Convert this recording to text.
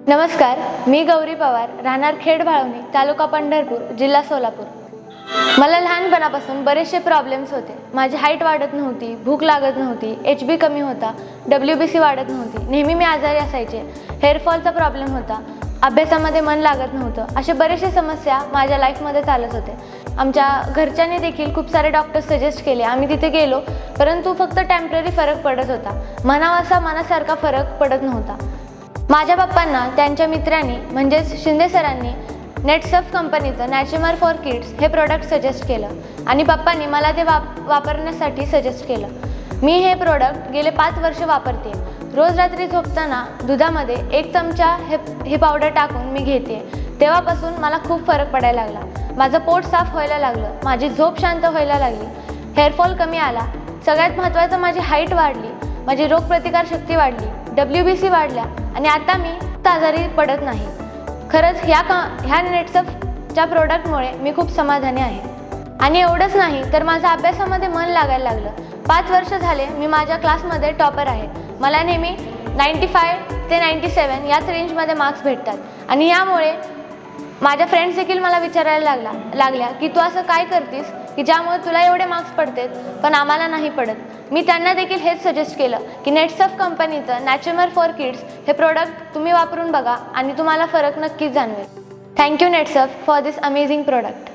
नमस्कार, मी गौरी पवार, राहणार खेड भाळवणी, तालुका पंढरपूर, जिल्हा सोलापूर। मला लहानपणापासून बरेचसे प्रॉब्लेम्स होते। माझी हाईट वाढत नव्हती, भूक लागत नव्हती, HB कमी होता, WBC वाढत नव्हती, नेहमी मी आजारी असायचे, हेअरफॉलचा प्रॉब्लेम होता, अभ्यासामध्ये मन लागत नव्हतं। असे बरेचसे समस्या माझ्या लाईफमध्ये चालत होते। आमच्या घरच्यांनी देखील खूप सारे डॉक्टर्स सजेस्ट केले। आम्ही तिथे गेलो, परंतु फक्त टेम्पररी फरक पडत होता, म्हणावा मनासारखा फरक पडत नव्हता। माझ्या पप्पांना त्यांच्या मित्रांनी म्हणजेच शिंदे सरांनी नेटसर्फ कंपनीचं नॅचुमर फॉर किड्स हे प्रोडक्ट सजेस्ट केलं आणि पप्पांनी मला ते वापरण्यासाठी सजेस्ट केलं। मी हे प्रोडक्ट गेले 5 वर्ष वापरते। रोज रात्री झोपताना दुधामध्ये 1 चमचा ही पावडर टाकून मी घेते। तेव्हापासून मला खूप फरक पडायला लागला। माझं पोट साफ व्हायला लागलं, माझी झोप शांत व्हायला लागली, हेअरफॉल कमी आला, सगळ्यात महत्त्वाचं माझी हाईट वाढली, माझी रोगप्रतिकारशक्ती वाढली, WBC वाढल्या आणि आता मी आजारी पडत नाही। खरंच ह्या नेटसर्फच्या प्रोडक्टमुळे मी खूप समाधानी आहे। आणि एवढंच नाही तर माझ्या अभ्यासामध्ये मन लागायला लागलं। 5 वर्ष झाले मी माझ्या क्लासमध्ये टॉपर आहे। मला नेहमी 95 ते 97 याच रेंजमध्ये मार्क्स भेटतात आणि यामुळे माझ्या फ्रेंड्स देखील मला विचारायला लागल्या की तू असं काय करतीस की ज्यामुळे तुला एवढे मार्क्स पडतात पण आम्हाला नाही पडत। मी त्यांना देखील हेच सजेस्ट केलं की नेटसर्फ कंपनीचं नॅचुमर फॉर किड्स हे प्रोडक्ट तुम्ही वापरून बघा आणि तुम्हाला फरक नक्कीच जाणवेल। Thank you Netsurf for this amazing product.